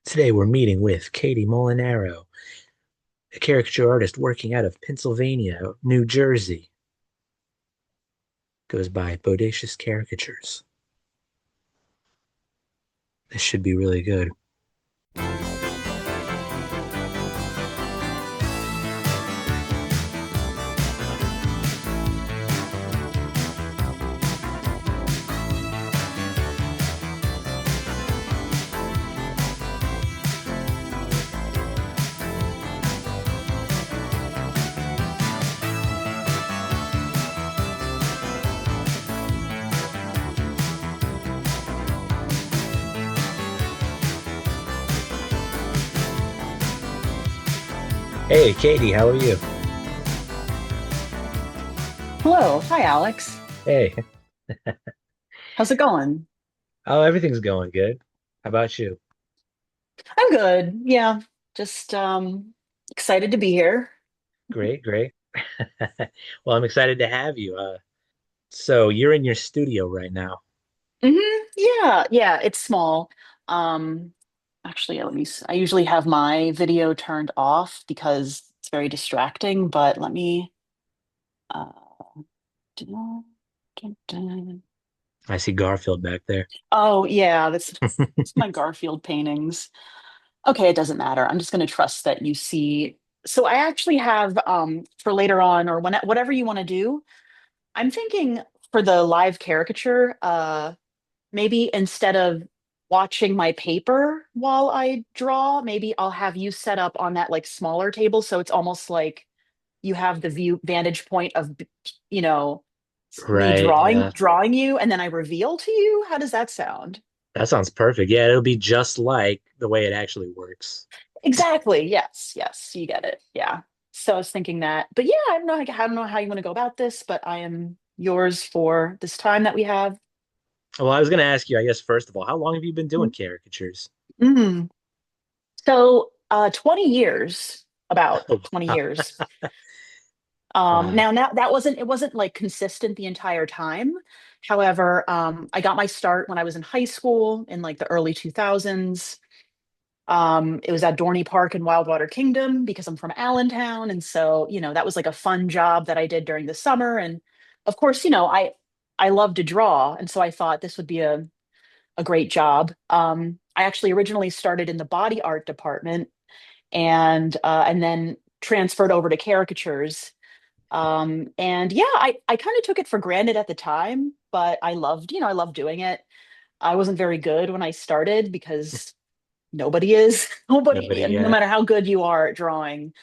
Today we're meeting with Katy Molinaro, a caricature artist working out of Pennsylvania, New Jersey. Goes by Bodacious Caricatures. This should be really good. Hey, Katy, how are you? Hello. Hi, Alex. Hey. How's it going? Oh, everything's going good. How about you? I'm good. Yeah, just excited to be here. Great, great. Well, I'm excited to have you. So you're in your studio right now. Yeah, it's small. Um, actually, I usually have my video turned off because it's very distracting, but let me uh dun, dun, dun. I see Garfield back there. Oh yeah, that's my Garfield paintings. Okay, it doesn't matter. I'm just going to trust that you see. So I actually have for later on or whatever you want to do. I'm thinking for the live caricature, maybe instead of watching my paper while I draw, maybe I'll have you set up on that like smaller table so it's almost like you have the view vantage point of you know me Right, yeah. drawing you and then I reveal to you. How does that sound? That sounds perfect. Yeah, it'll be just like the way it actually works. Exactly. Yes. Yes. You get it. Yeah. So I was thinking that, but yeah, I don't know how you want to go about this, but I am yours for this time that we have. Well, I was going to ask you, I guess, first of all, how long have you been doing caricatures? Mm. So 20 years, about Oh, 20 wow. years. Wow. Now that wasn't like consistent the entire time. However, I got my start when I was in high school in like the early 2000s. It was at Dorney Park in Wildwater Kingdom because I'm from Allentown. And so, that was like a fun job that I did during the summer. And of course, I love to draw. And so I thought this would be a great job. I actually originally started in the body art department and then transferred over to caricatures. And yeah, I kind of took it for granted at the time, but I loved doing it. I wasn't very good when I started because nobody is. Nobody, Nobody, and no yeah. matter how good you are at drawing,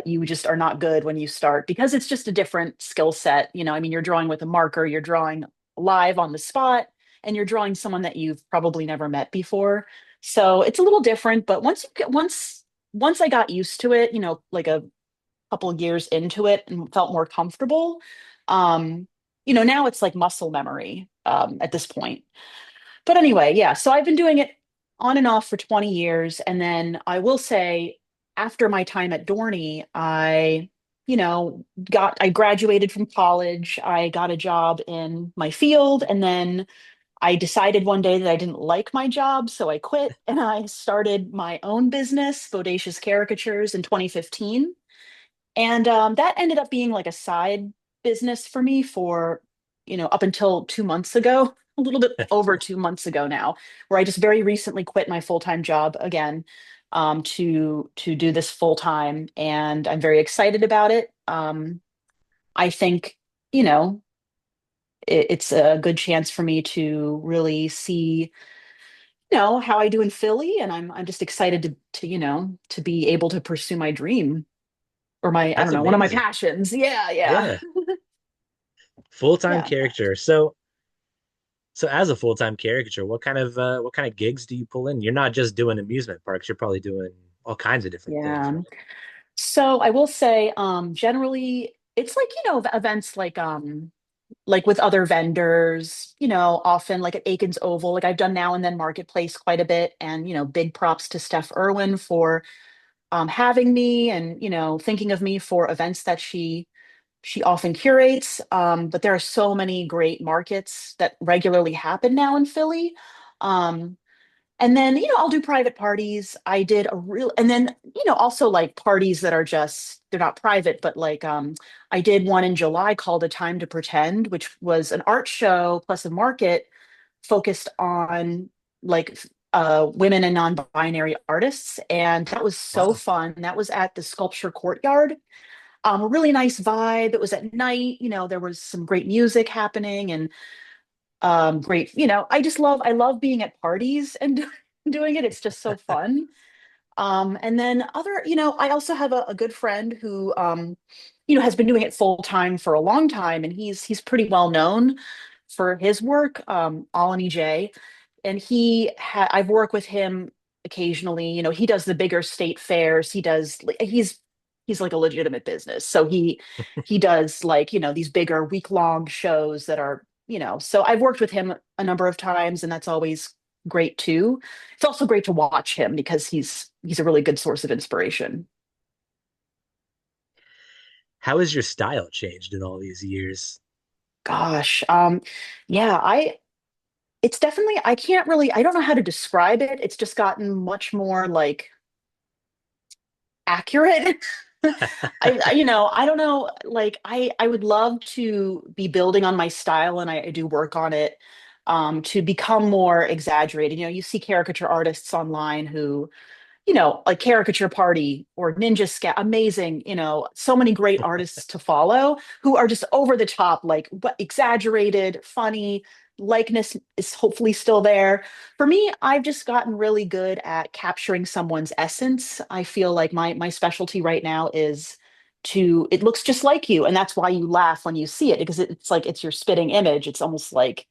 you just are not good when you start because it's just a different skill set. I mean, you're drawing with a marker, you're drawing live on the spot, and you're drawing someone that you've probably never met before. So it's a little different, but once I got used to it, like a couple of years into it and felt more comfortable, now it's like muscle memory at this point. But anyway, yeah, so I've been doing it on and off for 20 years. And then I will say, after my time at Dorney, I graduated from college. I got a job in my field. And then I decided one day that I didn't like my job. So I quit and I started my own business, Bodacious Caricatures, in 2015. And that ended up being like a side business for me for, up until 2 months ago, a little bit over 2 months ago now, where I just very recently quit my full-time job again to do this full time. And I'm very excited about it. I think, you know, it's a good chance for me to really see, how I do in Philly. And I'm just excited to be able to pursue my dream or I That's don't know, one of my amazing. passions. Yeah, yeah. Yeah. Full-time Yeah. caricature. So as a full-time caricature, what kind of gigs do you pull in? You're not just doing amusement parks, you're probably doing all kinds of different things, Yeah. right? So I will say, generally it's like, events like with other vendors, often like at Aiken's Oval, like I've done Now and Then Marketplace quite a bit. And, big props to Steph Irwin for having me and, thinking of me for events that she often curates. But there are so many great markets that regularly happen now in Philly. Um, And then, I'll do private parties. I did a real, and then, also like parties that are just, they're not private, but like, I did one in July called A Time to Pretend, which was an art show plus a market focused on like women and non-binary artists. And that was so Wow. fun. That was at the Sculpture Courtyard. A really nice vibe. It was at night, there was some great music happening and great, I love being at parties and doing it. It's just so fun. And then I also have a good friend who has been doing it full time for a long time, and he's pretty well known for his work, Alani J. And I've worked with him occasionally. He does the bigger state fairs. He's like a legitimate business. So he does like, these bigger week-long shows that are, so I've worked with him a number of times, and that's always great too. It's also great to watch him because he's a really good source of inspiration. How has your style changed in all these years? Gosh, yeah, it's definitely, I don't know how to describe it. It's just gotten much more like accurate. I don't know, like I would love to be building on my style, and I do work on it, to become more exaggerated. You see caricature artists online who like Caricature Party or Ninja Scout, amazing, so many great artists to follow who are just over the top, like what exaggerated, funny, likeness is hopefully still there. For me, I've just gotten really good at capturing someone's essence. I feel like my specialty right now is it looks just like you, and that's why you laugh when you see it, because it's like it's your spitting image. It's almost like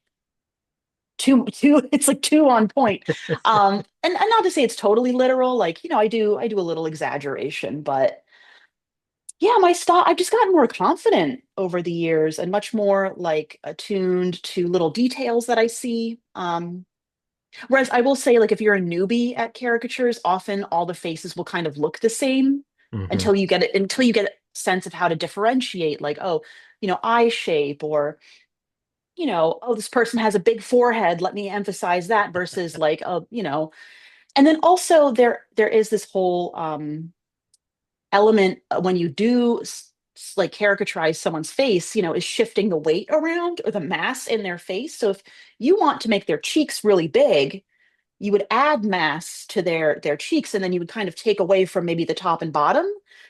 too it's like too on point. And not to say it's totally literal, like I do a little exaggeration, but yeah, my style, I've just gotten more confident over the years and much more like attuned to little details that I see. Whereas I will say, like, if you're a newbie at caricatures, often all the faces will kind of look the same Hmm. until you get a sense of how to differentiate, like, oh, eye shape, or oh, this person has a big forehead. Let me emphasize that versus like, and then also there is this whole element, when you do like caricaturize someone's face, is shifting the weight around or the mass in their face. So if you want to make their cheeks really big, you would add mass to their cheeks, and then you would kind of take away from maybe the top and bottom,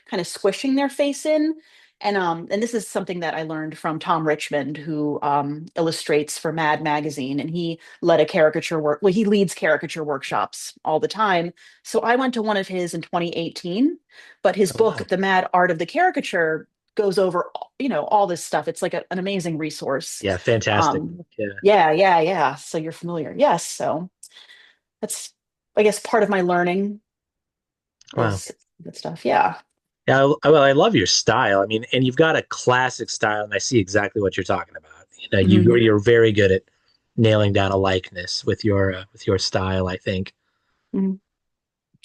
kind of squishing their face in. And this is something that I learned from Tom Richmond, who illustrates for Mad Magazine, and he led a caricature work. Well, he leads caricature workshops all the time. So I went to one of his in 2018, but his Oh, book, wow. The Mad Art of the Caricature, goes over all this stuff. It's like an amazing resource. Yeah, fantastic. Um, Yeah. yeah, yeah, yeah. So you're familiar. Yes. So that's, I guess, part of my learning Wow. is that stuff. Yeah. Yeah, well, I love your style. I mean, and you've got a classic style, and I see exactly what you're talking about. Hmm. You're very good at nailing down a likeness with your style, I think. Hmm.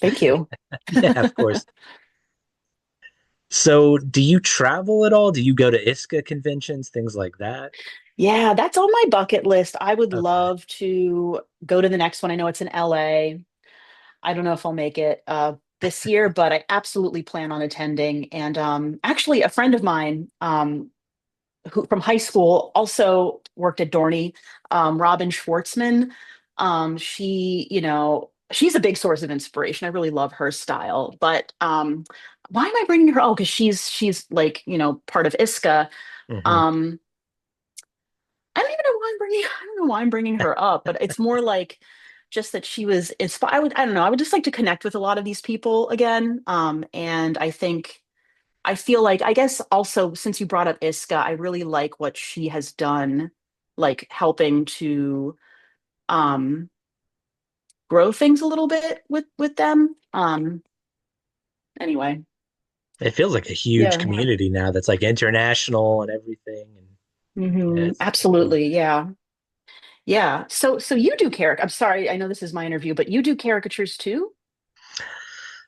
Thank you. Yeah, of course. So, do you travel at all? Do you go to ISCA conventions, things like that? Yeah, that's on my bucket list. I would Okay. love to go to the next one. I know it's in LA. I don't know if I'll make it this year, but I absolutely plan on attending. And actually, a friend of mine, who from high school also worked at Dorney, Robin Schwartzman. She's a big source of inspiration. I really love her style. But why am I bringing her? Oh, because she's like, part of ISCA. Hmm. Um, I don't even know why I'm bringing. I don't know why I'm bringing her up, but it's more like just that she was inspired. I don't know. I would just like to connect with a lot of these people again. And I feel like, I guess also, since you brought up Iska, I really like what she has done, like helping to um grow things a little bit with them. Anyway, It feels like a huge yeah. community now that's like international and everything. And yeah, it's cool. Absolutely. Yeah. Yeah. So you do caric. I'm sorry, I know this is my interview, but you do caricatures too?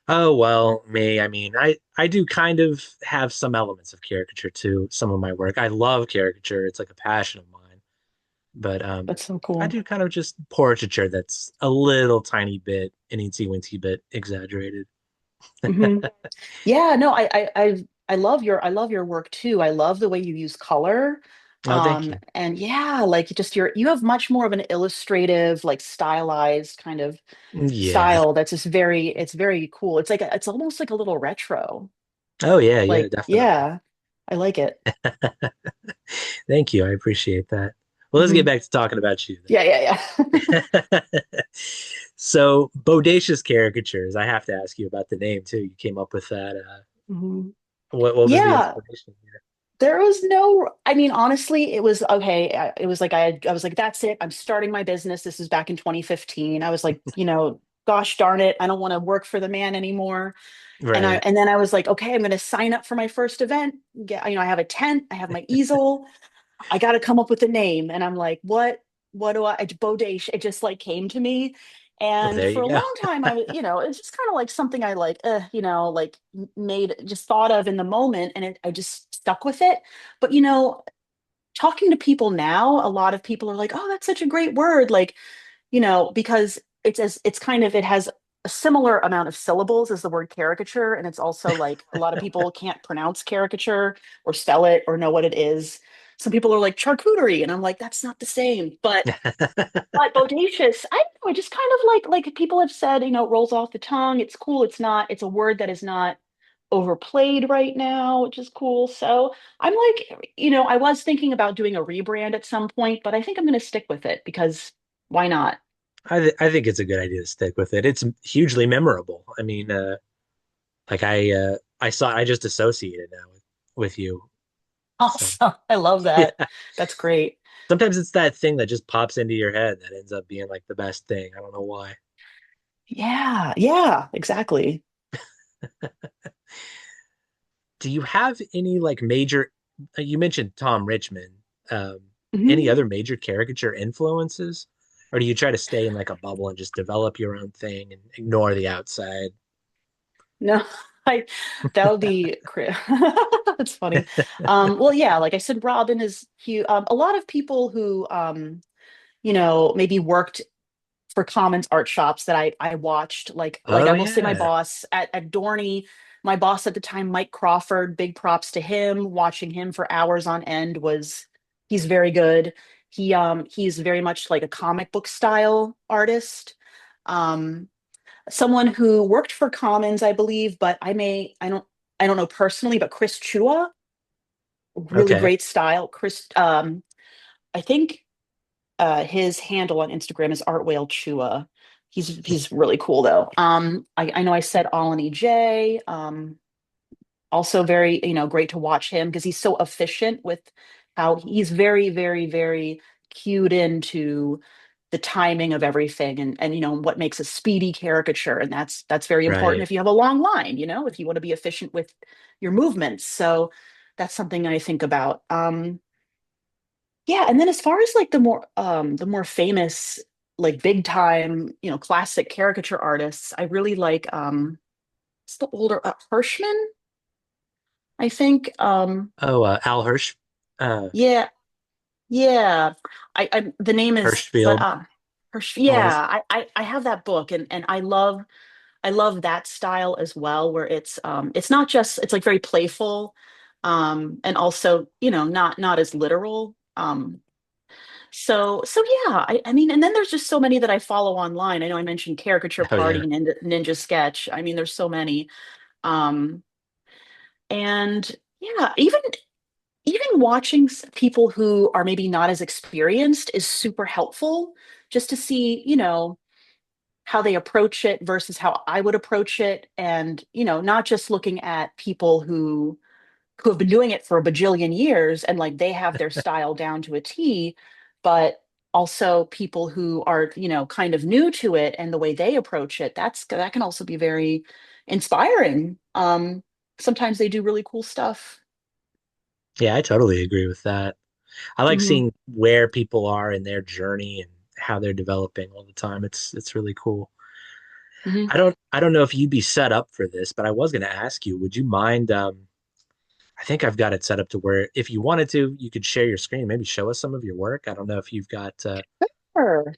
Oh, well, me, I mean, I do kind of have some elements of caricature to some of my work. I love caricature. It's like a passion of mine. But That's so I cool. do kind of just portraiture that's a little tiny bit, an eensy weensy bit exaggerated. Hmm. Yeah, no, I love your work too. I love the way you use color. Oh, thank you. And yeah, like just you have much more of an illustrative, like stylized kind of Yeah. style that's just it's very cool. It's like it's almost like a little retro. Oh, yeah, yeah, Like, definitely. yeah, I like it. Thank you. I appreciate that. Well, let's get Hmm. back to talking about you Yeah, yeah, yeah. then. So, Bodacious Caricatures, I have to ask you about the name too. You came up with that. Mhm. What was the Yeah, inspiration here? there was no, I mean, honestly, it was okay. It was like I was like, that's it. I'm starting my business. This is back in 2015. I was like, gosh darn it, I don't want to work for the man anymore. Right. And then I was like, okay, I'm going to sign up for my first event. Get, I have a tent, I have my easel. I got to come up with a name. And I'm like, what do I, Bodacious. It just like came to me. Well, And there for you a go. long time, I was, it's just kind of like something I like, like made, just thought of in the moment. And I just stuck with it. But, talking to people now, a lot of people are like, oh, that's such a great word. Like, because it's kind of, it has a similar amount of syllables as the word caricature. And it's also like a lot of people can't pronounce caricature or spell it or know what it is. Some people are like charcuterie, and I'm like, that's not the same. But bodacious, I don't know, it just kind of like people have said, it rolls off the tongue. It's cool. It's a word that is not overplayed right now, which is cool. So I'm like, I was thinking about doing a rebrand at some point, but I think I'm going to stick with it because why not? I think it's a good idea to stick with it. It's hugely memorable. I mean, like I just associate it now with you. So Awesome. I love yeah, that. That's great. sometimes it's that thing that just pops into your head that ends up being like the best thing. I don't know why. Yeah. Yeah, exactly. Do you have any like major? You mentioned Tom Richmond. Um, any Mhm. other major caricature influences, or do you try to stay in like a bubble and just develop your own thing and ignore the outside? No, I that would be that's funny. Well, yeah, like I said, Robin is cute. A lot of people who maybe worked for Commons art shops that I watched. Like Oh I will say my yeah, boss at Dorney, my boss at the time, Mike Crawford, big props to him. Watching him for hours on end was he's very good. He's very much like a comic book style artist. Um, Someone who worked for Commons, I believe, but I don't know personally, but Chris Chua, really okay, great style. Chris, I think his handle on Instagram is Art Whale Chua. He's really cool though. I know I said Alani J. Also very, great to watch him because he's so efficient with how he's very, very, very cued into the timing of everything and what makes a speedy caricature. And that's very important right. if you have a long line, if you want to be efficient with your movements. So that's something I think about. Yeah, and then as far as like the more famous, like big time, classic caricature artists, I really like it's the older Hirschman, I think. Oh, Al Hirsch, uh, Yeah, yeah. I the name is but Hirschfield. What was? I have that book and I love that style as well, where it's not just it's like very playful, and also, not as literal. So yeah, I mean, and then there's just so many that I follow online. I know I mentioned Caricature Oh yeah, Party, Ninja Sketch. I mean, there's so many. Um, and yeah, even watching people who are maybe not as experienced is super helpful just to see, how they approach it versus how I would approach it. And, not just looking at people who have been doing it for a bajillion years and like they have their style down to a T, but also people who are, kind of new to it and the way they approach it, that can also be very inspiring. Sometimes they do really cool stuff. yeah. I totally agree with that. I like Hmm. seeing where people are in their journey and how they're developing all the time. It's really cool. Hmm. I don't know if you'd be set up for this, but I was going to ask you, would you mind? I think I've got it set up to where if you wanted to, you could share your screen, maybe show us some of your work. I don't know if you've got Sure.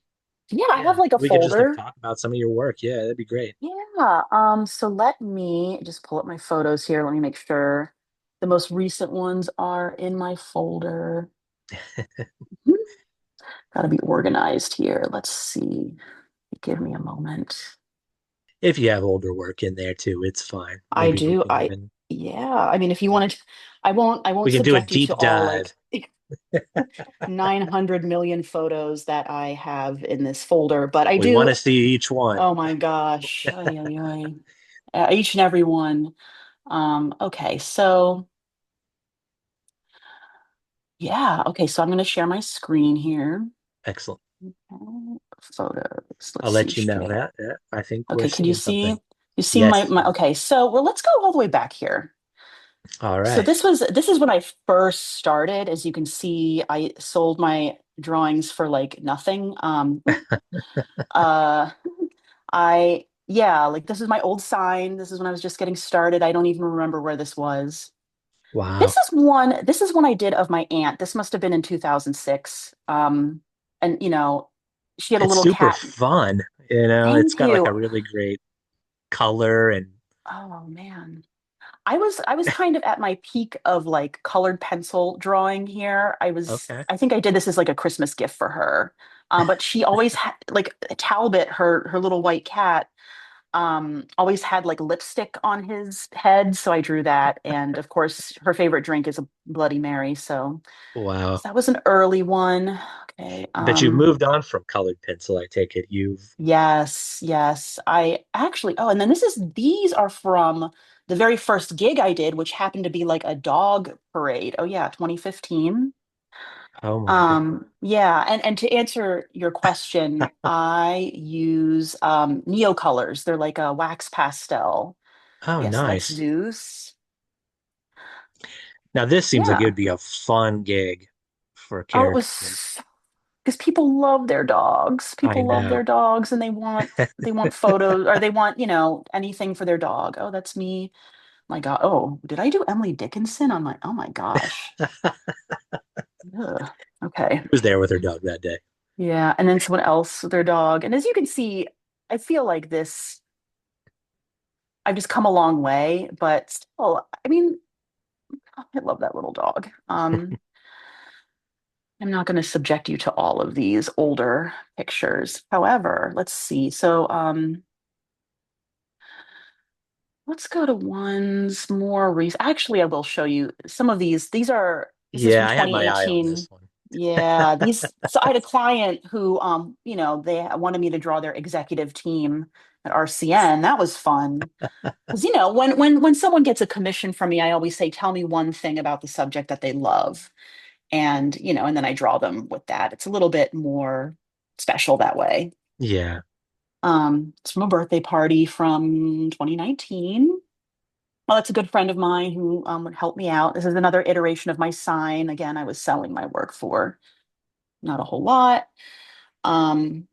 Yeah, I have yeah, like a we could just like folder. talk about some of your work. Yeah, that'd be great. Yeah. So let me just pull up my photos here. Let me make sure the most recent ones are in my folder. Got to be organized here. Let's see. Give me a moment. If you have older work in there too, it's fine. I Maybe we do. can even Yeah. I mean, if you wanted, I won't we can do a subject you to deep all dive. like 900 million photos that I have in this folder, but I We want do. to see each one. Oh my gosh. Ay, ay, ay. Each and every one. Okay. So yeah. Okay. So I'm going to share my screen here. Excellent. Photos. I'll Let's see. let you know. Share. Yeah, yeah. I think we're Okay. Can you seeing see? something. You see Yes. my, okay. So, well, let's go all the way back here. All So right. this is when I first started. As you can see, I sold my drawings for like nothing. Uh, yeah, like this is my old sign. This is when I was just getting started. I don't even remember where this was. Wow. This is one I did of my aunt. This must have been in 2006. And she had a It's little super cat. fun. It's Thank got like you. a really great color and Oh man. I was kind of at my peak of like colored pencil drawing here. okay. I think I did this as like a Christmas gift for her. But she always had like Talbot, her little white cat, always had like lipstick on his head, so I drew that. And of course, her favorite drink is a Bloody Mary, so Wow. that was an early one. Okay. But you've moved on from colored pencil, I take it. You've Yes, yes. I actually, oh, and then these are from the very first gig I did, which happened to be like a dog parade. Oh yeah, 2015. oh my God. Yeah, and to answer your question, I use neocolors. They're like a wax pastel. Oh, Yes, that's nice. Zeus. Now this seems like it Yeah. would be a fun gig for a Oh, it caricaturist. was because people love their dogs. I People love their know. dogs and they want photos or they want, anything for their dog. Oh, that's me. My God. Oh, did I do Emily Dickinson on my, oh my gosh. Ugh. Okay. Who's there with her dog that day? Yeah. And then someone else with their dog. And as you can see, I feel like I've just come a long way, but still, I mean, I love that little dog. I'm not going to subject you to all of these older pictures. However, let's see. So, let's go to ones more recent. Actually, I will show you some of these. This is from Yeah, I had my eye on 2018. this one. Yeah, so I had a client who, they wanted me to draw their executive team at RCN. That was fun. Because, when someone gets a commission from me, I always say, tell me one thing about the subject that they love. And then I draw them with that. It's a little bit more special that way. Yeah. It's from a birthday party from 2019. Well, that's a good friend of mine who would help me out. This is another iteration of my sign. Again, I was selling my work for not a whole lot. Um,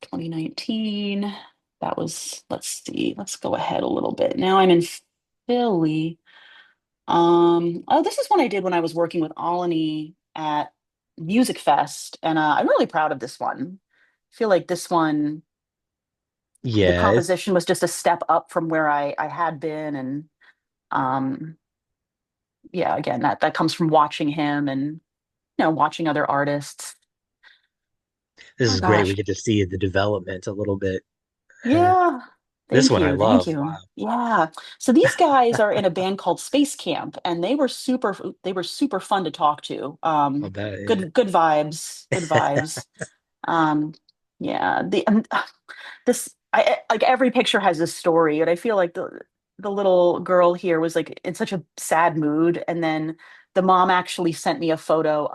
2019. That was, let's see, let's go ahead a little bit. Now I'm in Philly. Oh, this is one I did when I was working with Alani at Music Fest, and I'm really proud of this one. I feel like this one, the Yeah, it's composition was just a step up from where I had been, and um, yeah, again, that comes from watching him and watching other artists. this Oh is great. We gosh. get to see the development a little bit. Uh, Yeah. this Thank one I you. Thank love. you. Wow. Yeah. So these guys are in a band called Space Camp and they were super fun to talk to. I'll bet. Good vibes. Good Yeah. vibes. Um yeah, this like every picture has a story and I feel like the little girl here was like in such a sad mood and then the mom actually sent me a photo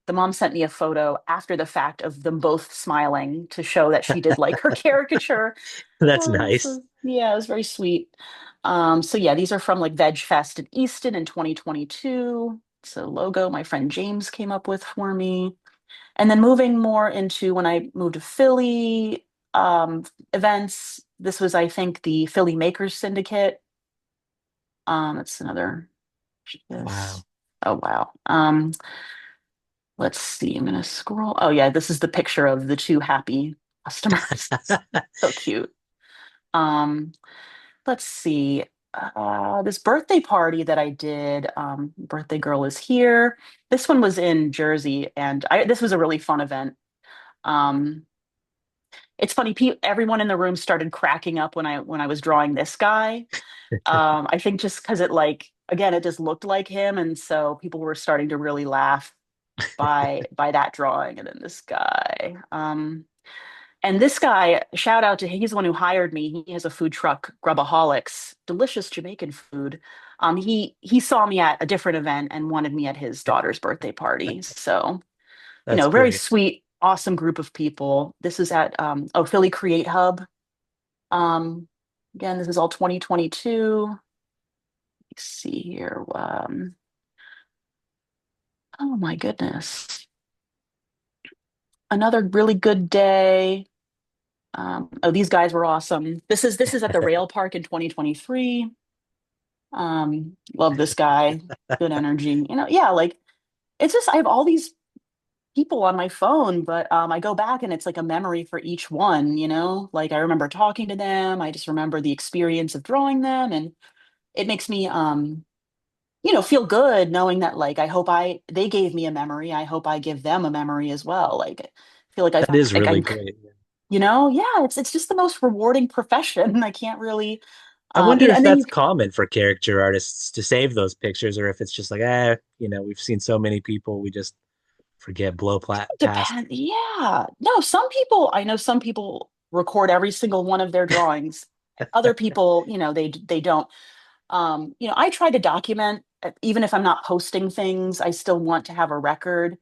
the mom sent me a photo after the fact of them both smiling to show that she did like her caricature. That's Oh, nice. so yeah, it was very sweet. So yeah, these are from like Veg Fest in Easton in 2022. So logo my friend James came up with for me. And then moving more into when I moved to Philly events, this was I think the Philly Makers Syndicate. That's another. This. Wow. Oh wow. Let's see. I'm gonna scroll. Oh yeah, this is the picture of the two happy customers. So cute. Um, let's see. This birthday party that I did, birthday girl is here. This one was in Jersey, and this was a really fun event. Um, it's funny, everyone in the room started cracking up when I was drawing this guy. I think just because it like again, it just looked like him, and so people were starting to really laugh by that drawing. And then this guy. And this guy, shout out to him, he's the one who hired me. He has a food truck, Grubaholics, delicious Jamaican food. He saw me at a different event and wanted me at his daughter's birthday party. So, That's very great. sweet, awesome group of people. This is at Philly Create Hub. Um, again, this is all 2022. Let's see here. Oh my goodness. Another really good day. Oh, these guys were awesome. This is at the rail park in 2023. Love this guy. Good energy. Yeah, like it's just I have all these people on my phone, but I go back and it's like a memory for each one. Like I remember talking to them. I just remember the experience of drawing them, and it makes me feel good knowing that like I hope they gave me a memory. I hope I give them a memory as well. Like I feel like That is really I'm great. yeah, it's just the most rewarding profession. I can't really I wonder if and then that's you common for caricature artists to save those pictures, or if it's just like, we've seen so many people, we just forget, past. depend. Yeah. No, I know some people record every single one of their drawings. Other people, they don't. I try to document, even if I'm not posting things, I still want to have a record.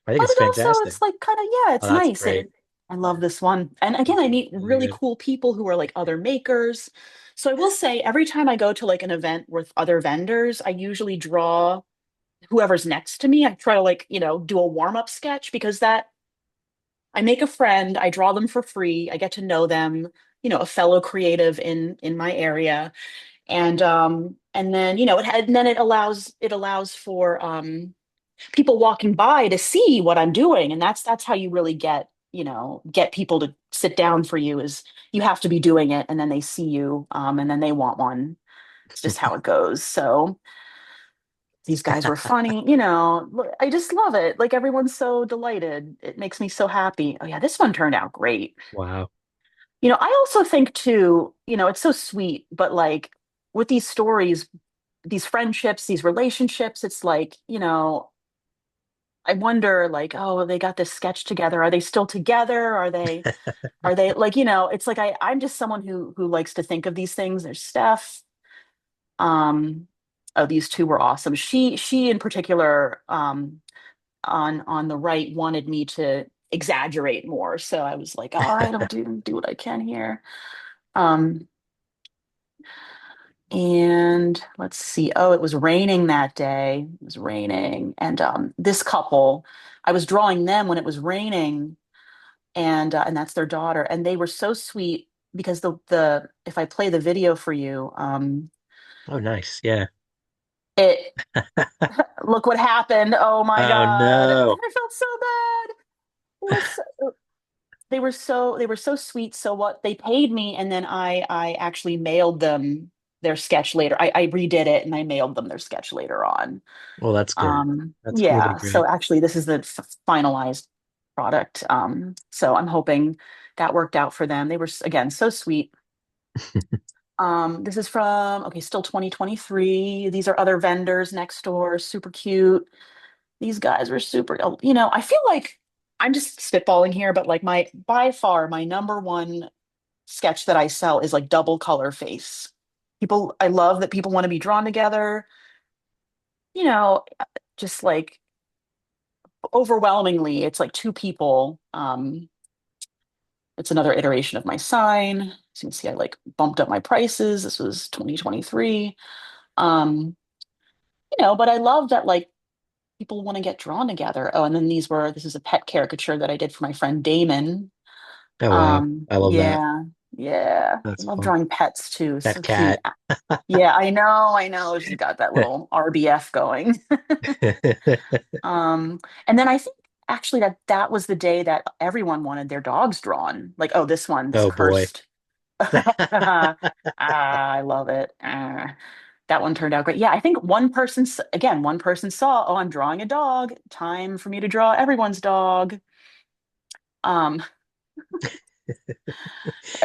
I think But it's it also, fantastic. it's like kind of, yeah, Oh, it's that's nice. great. I love this one. And again, That's I meet really really good. cool people who are like other makers. So I will say every time I go to like an event with other vendors, I usually draw whoever's next to me. I try to like, do a warm-up sketch because that I make a friend, I draw them for free, I get to know them, a fellow creative in my area. And then, and then it allows for people walking by to see what I'm doing. And that's how you really get people to sit down for you is you have to be doing it and then they see you and then they want one. It's just how it goes. So these guys were funny, I just love it. Like everyone's so delighted. It makes me so happy. Oh yeah, this one turned out great. Wow. I also think too, it's so sweet, but like with these stories, these friendships, these relationships, it's like, I wonder like, oh, they got this sketch together. Are they still together? Are they like, it's like I'm just someone who likes to think of these things. There's Steph. Um, oh, these two were awesome. She in particular, on the right wanted me to exaggerate more. So I was like, all right, I'll do what I can here. Um, and let's see. Oh, it was raining that day. It was raining. And this couple, I was drawing them when it was raining, and that's their daughter. And they were so sweet because the if I play the video for you, Oh, nice. Yeah. it look what happened. Oh my Oh God. no. I felt so bad. It was so, they were so sweet. So what they paid me, and then I actually mailed them their sketch later. I redid it and I mailed them their sketch later on. Well, that's good. That's really Yeah. So great. actually, this is the finalized product. So I'm hoping that worked out for them. They were again so sweet. This is from okay, still 2023. These are other vendors next door, super cute. These guys were super, I feel like I'm just spitballing here, but like by far my number one sketch that I sell is like double color face. I love that people want to be drawn together, you know, just like overwhelmingly, it's like two people. It's another iteration of my sign. As you can see, I like bumped up my prices. This was 2023. Um, but I love that like people want to get drawn together. Oh, and then this is a pet caricature that I did for my friend Damon. Oh wow. I love that. Yeah. Yeah. I That's love fun. drawing pets too. Pet So cute. cat. Yeah, I know, I know. She's got that little RBF going. Um, and then I think actually that was the day that everyone wanted their dogs drawn. Like, oh, this Oh boy. cursed. I love it. That one turned out great. Yeah, I think again, one person saw, oh, I'm drawing a dog. Time for me to draw everyone's dog. Um,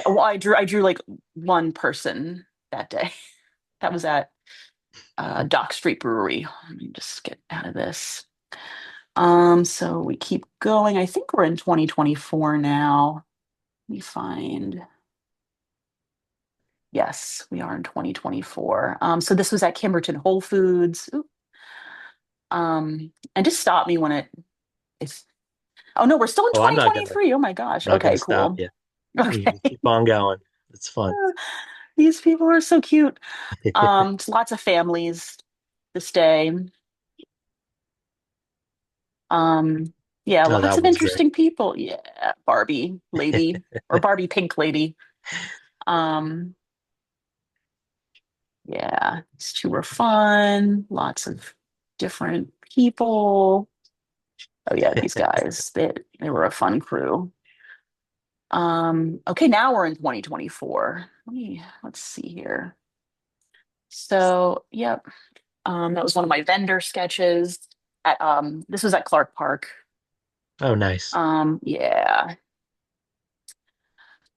well, I drew like one person that day. That was at Dock Street Brewery. Let me just get out of this. So we keep going. I think we're in 2024 now. Let me find. Yes, we are in 2024. So this was at Kimberton Whole Foods. Ooh. And just stop me when it's. Oh no, we're still in Oh, I'm 2023. Oh my gosh. not gonna Okay, stop cool. you. You Okay. just keep on going. It's fun. These people are so cute. It's lots of families this day. Um, yeah, Oh, lots that of one's great. interesting people. Yeah, Barbie lady or Barbie pink lady. Um, yeah, these two were fun. Lots of different people. Oh yeah, these guys, they were a fun crew. Okay, now we're in 2024. Let's see here. So, yep. That was one of my vendor sketches at this was at Clark Park. Oh, nice. Yeah.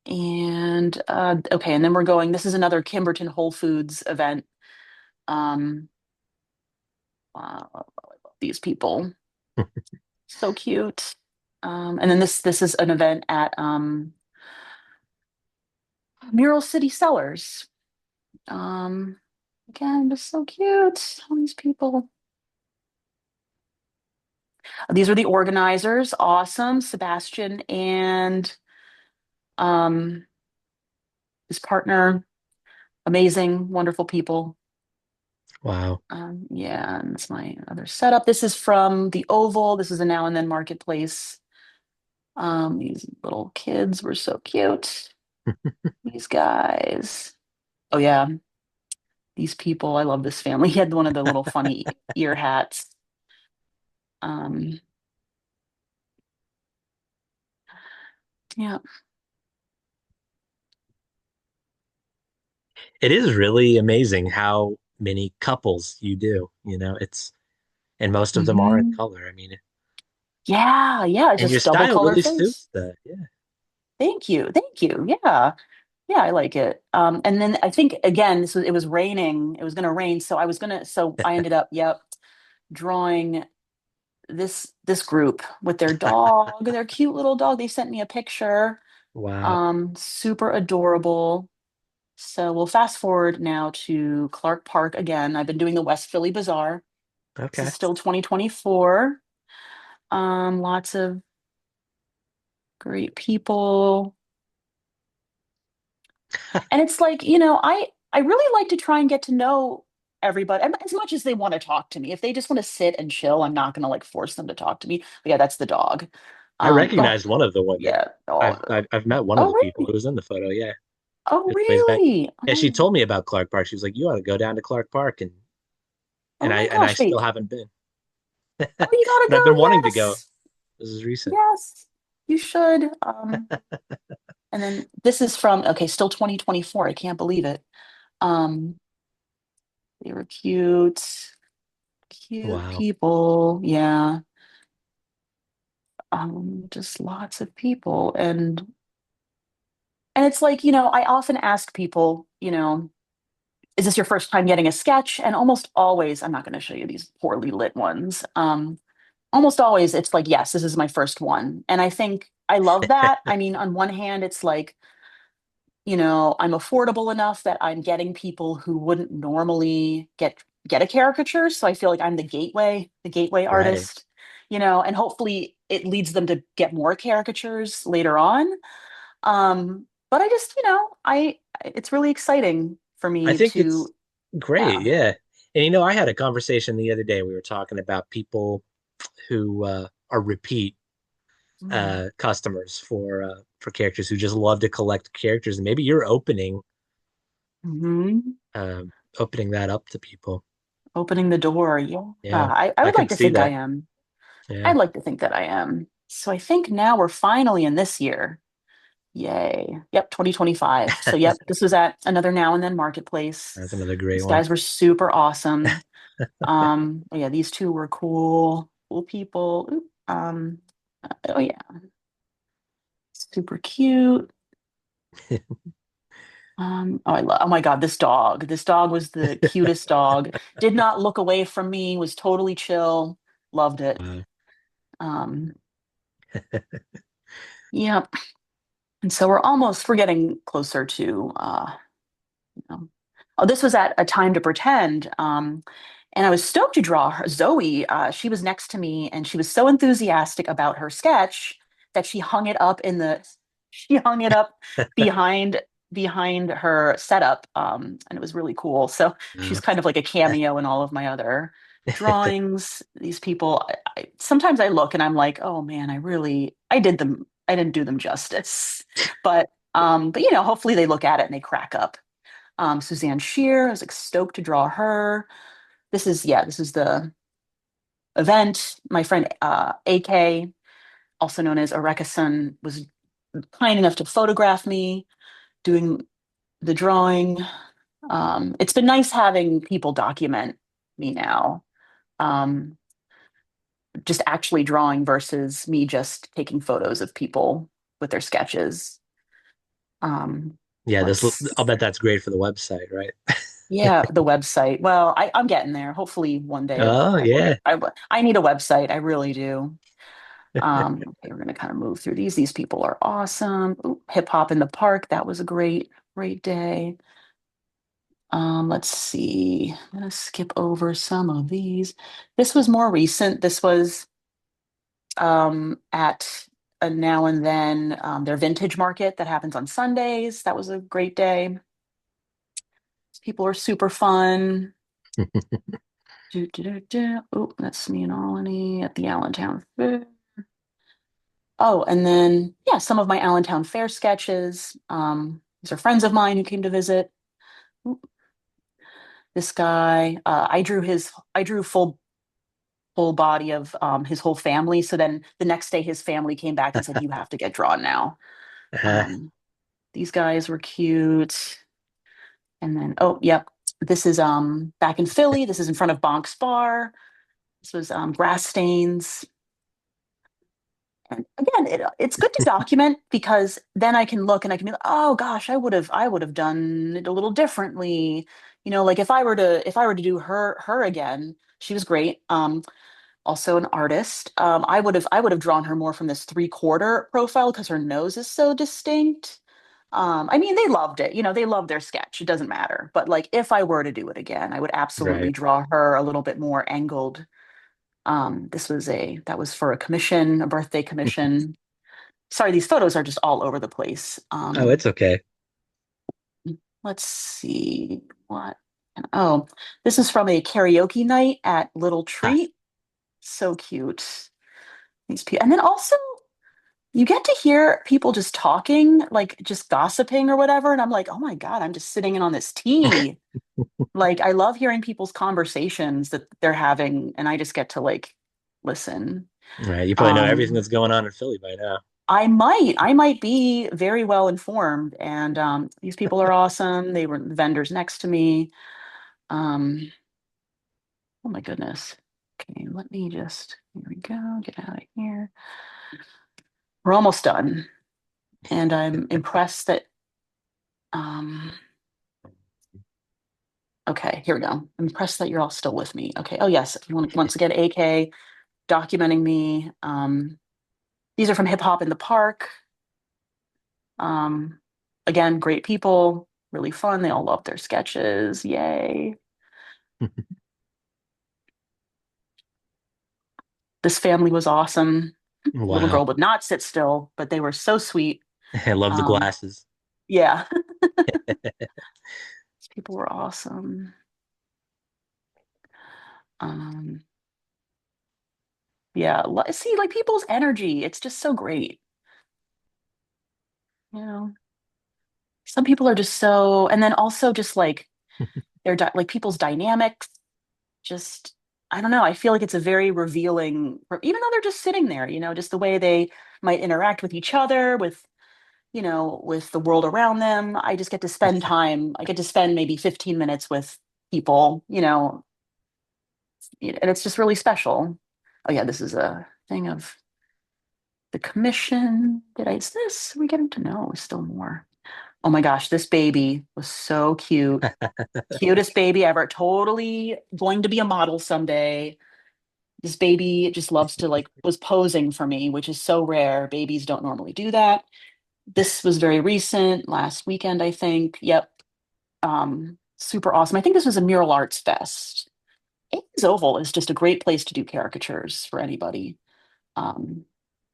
And okay, and then we're going, this is another Kimberton Whole Foods event. Um I love these people. So cute. And then this is an event at Mural City Cellars. Um Again, just so cute. All these people. These are the organizers. Awesome. Sebastian and um his partner. Amazing, wonderful people. Wow. Yeah, and that's my other setup. This is from the Oval. This is a Now and Then Marketplace. These little kids were so cute. These guys. Oh yeah, these people. I love this family. He had one of the little funny ear hats. Um, yeah. It is really amazing how many couples you do, and most of them are in Hmm. color. I mean, Yeah, yeah, it's and your just double style color really face. suits that. Yeah. Thank you. Thank you. Yeah. Yeah, I like it. And then I think again, it was raining. It was gonna rain, so I ended up, yep, drawing this group with their cute little dog. They sent me a picture. Wow. Super adorable. So we'll fast forward now to Clark Park again. I've been doing the West Philly Bazaar. This is Okay. still 2024. Lots of great people. And it's like, I really like to try and get to know everybody as much as they want to talk to me. If they just want to sit and chill, I'm not going to like force them to talk to me. But yeah, that's the dog. I Oh, recognized one of the women. yeah. Oh, I've met one of oh, the people who really? was in the photo. Yeah, Oh, it was ways back. really? Yeah, she Oh, told me about Clark Park. She was like, "You ought to go down to Clark Park," and oh my I gosh. still Wait. haven't been, Oh, you gotta but I've been go. wanting to go. Yes. This is recent. Yes. You should. And then this is from, okay, still 2024. I can't believe it. Um, they were cute, cute Wow. people. Yeah. Just lots of people. And it's like, I often ask people, is this your first time getting a sketch? And almost always, I'm not going to show you these poorly lit ones. Almost always it's like, yes, this is my first one. And I think I love that. I mean, on one hand, it's like, I'm affordable enough that I'm getting people who wouldn't normally get a caricature. So I feel like I'm the gateway Right. artist, and hopefully it leads them to get more caricatures later on. But I just, I it's really exciting for I me think it's to, great. yeah. Yeah. And I had a conversation the other day. We were talking about people who are repeat customers for characters who just love to collect characters, and maybe you're Hmm. um, opening that up to people. Opening the door. Yeah. Yeah, I I would like could to see think I that. am. Yeah. I'd like to think that I am. So I think now we're finally in this year. Yay. Yep, 2025. So yep, this was at another Now and Then marketplace. That's another great These one. guys were super awesome. Yeah, these two were cool, cool people. Oh yeah, super cute. Oh my God, this dog. This dog was the cutest dog. Did not look away from me, was totally chill. Loved it. Wow. Um, yeah. And so we're getting closer to you know. Oh, this was at a time to pretend. And I was stoked to draw her. Zoe, she was next to me and she was so enthusiastic about her sketch that she hung it up behind her setup. And it was really cool. So she's Wow. kind of like a cameo in all of my other drawings. These people, sometimes I look and I'm like, oh man, I didn't do them justice. But hopefully they look at it and they crack up. Suzanne Shear, I was like stoked to draw her. This is the event. My friend AK, also known as Arekasun, was kind enough to photograph me doing the drawing. It's been nice having people document me now, um, just actually drawing versus me just taking photos of people with their sketches. Um, Yeah, I'll let's bet that's great for the website, right? Yeah, the website. Well, I'm getting there. Hopefully, one day Oh yeah. I need a website. I really do. Okay, we're gonna kind of move through these. These people are awesome. Ooh, hip hop in the park. That was a great day. Let's see. I'm gonna skip over some of these. This was more recent. This was at a Now and Then, their vintage market that happens on Sundays. That was a great day. People are super fun. Oh, that's me and Olney at the Allentown Fair. Oh, and then yeah, some of my Allentown Fair sketches. These are friends of mine who came to visit. Ooh, this guy, I drew full body of his whole family. So then the next day, his family came back and said, "You have to get drawn now." Uh, Um, these guys were cute. And then oh, yep, this is back in Philly. This is in front of Bonk's Bar. This was grass stains. And again, it's good to document because then I can look and I can be like, oh gosh, I would have done it a little differently. Like if I were to do her again, she was great. Also an artist. I would have drawn her more from this 3/4 profile because her nose is so distinct. I mean, they loved it. They loved their sketch. It doesn't matter. But like, if I were to do it again, I would absolutely right. draw her a little bit more angled. That was for a commission, a birthday commission. Sorry, these photos are just all over the place. Oh, it's okay. Let's see what. Oh, this is from a karaoke night at Little Ah, Treat. So cute. These people, and then also you get to hear people just talking, like just gossiping or whatever. And I'm like, oh my God, I'm just sitting in on this tea. Like, I love hearing people's conversations that they're having, and I just get to like listen. right. You probably know everything Um, that's going on in Philly by now. I might be very well informed, and these people are awesome. They were vendors next to me. Um, oh my goodness. Okay, here we go, get out of here. We're almost done, and I'm impressed that, um, okay, here we go. I'm impressed that you're all still with me. Okay, oh yes, once again, AK documenting me. These are from Hip Hop in the Park. Um, Again, great people, really fun. They all love their sketches. Yay. This family was awesome. Little Wow. girl would not sit still, but they were so sweet. I love the Um, glasses. yeah, these people were awesome. Um, Yeah. See, like people's energy, it's just so great. You know, some people are just so, and then also just like like people's dynamics, just, I don't know. I feel like it's a very revealing, even though they're just sitting there, just the way they might interact with each other, with the world around them. I just get to spend time. I get to spend maybe 15 minutes with people, and it's just really special. Oh yeah, this is a thing of the commission. Is this? Are we getting to know still more? Oh my gosh, this baby was so cute. Cutest baby ever. Totally going to be a model someday. This baby just loves to like was posing for me, which is so rare. Babies don't normally do that. This was very recent, last weekend, I think. Yep. Super awesome. I think this was a mural arts fest. Ames Oval is just a great place to do caricatures for anybody. Um,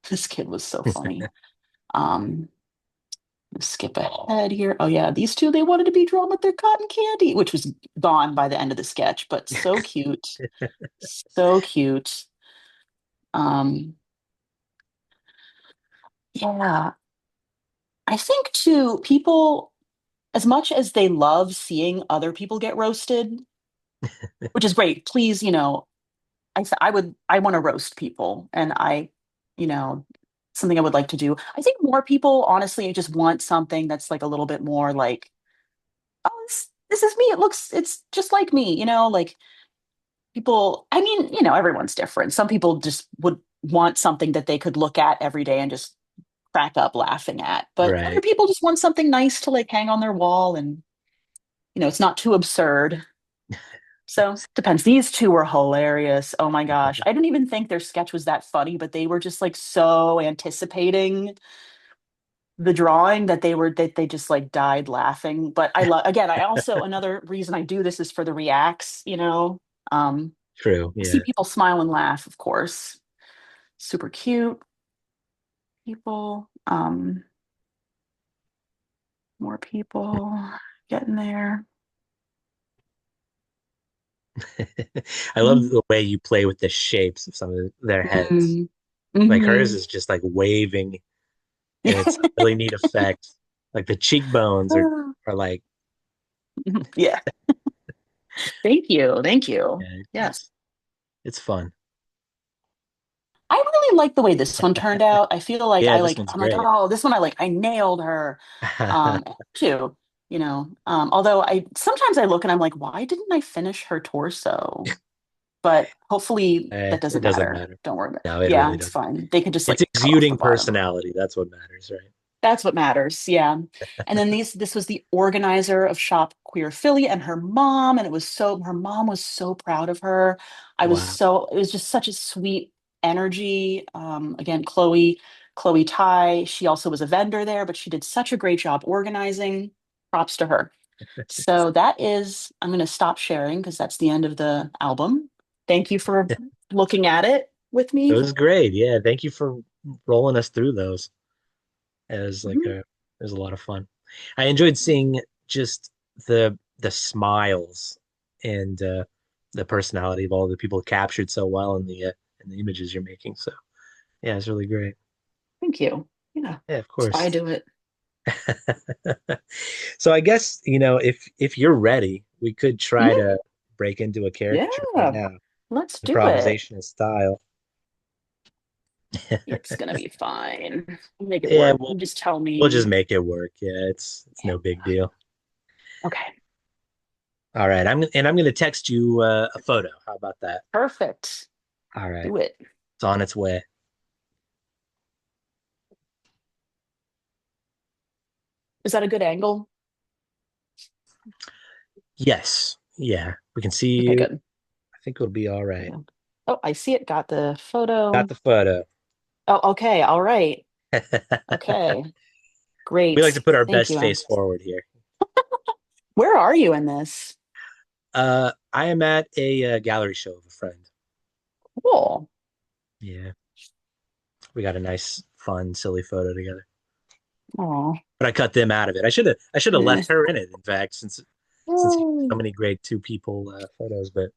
this kid was so funny. Um, skip ahead here. Oh yeah, these two, they wanted to be drawn with their cotton candy, which was gone by the end of the sketch, but so cute. So cute. Um, yeah, I think too, people, as much as they love seeing other people get roasted, which is great, please, I want to roast people, and you know, something I would like to do. I think more people, honestly, just want something that's like a little bit more like, oh, this is me. It's just like me, like people, I mean, everyone's different. Some people just would want something that they could look at every day and just crack up laughing at. But other Right. people just want something nice to like hang on their wall and, it's not too absurd. So depends. These two were hilarious. Oh my gosh. I didn't even think their sketch was that funny, but they were just like so anticipating the drawing that they just like died laughing. But I love, again, I also, another reason I do this is for the reacts, Um, True. see Yeah. people smile and laugh, of course. Super cute people. More people getting there. I love the way you play with the shapes of some of their heads. Mm-hmm. Like hers Mm-hmm. is just like waving, and it's a really neat effect. Like the cheekbones are like, Yeah. Thank you. Thank you. yeah, Yes. it's fun. I really like the way this one turned out. I feel like Yeah, this one's I'm like, great. oh, this one I nailed her. Too, although I sometimes I look and I'm like, why didn't I finish her torso? But hopefully that It doesn't doesn't matter. matter. Don't worry about it. No, it Yeah, really it's doesn't. fine. They could just It's like cut off the exuding bottom. personality. That's what matters, right? That's what matters. Yeah. And then this was the organizer of Shop Queer Philly and her mom. And her mom was so proud of her. Wow. It was just such a sweet energy. Again, Chloe Ty, she also was a vendor there, but she did such a great job organizing. Props to her. So I'm going to stop sharing because that's the end of the album. Thank you for looking at it with It me. was great. Yeah, thank you for rolling us through those. Mhm. It was a lot of fun. I enjoyed seeing just the smiles and the personality of all the people captured so well in the images you're making. So yeah, it's really great. Thank you. Yeah. Yeah, of That's why I course. do it. So I guess, if you're ready, we could try Mhm. to break into a caricature right Yeah. now, Let's do it. improvisational style. It's gonna be fine. Make it Yeah, work. You just tell we'll just me. make it work. Yeah, it's no big deal. Okay. All right, I'm gonna text you a photo. How about that? Perfect. All right, Do it. it's on its way. Is that a good angle? Yes, yeah, we can see Okay, you. good. I think it'll be all right. Yeah. Oh, I see it. Got the Got photo. the photo. Oh, okay. All right. Okay. We like to Great. put our Thank best you. face forward here. Where are you in this? I am at a gallery show of a friend. Cool. Yeah, we got a nice, fun, silly photo together. Oh. But I cut them out of it. I should have left her in it. In fact, since you have so many great two people photos. But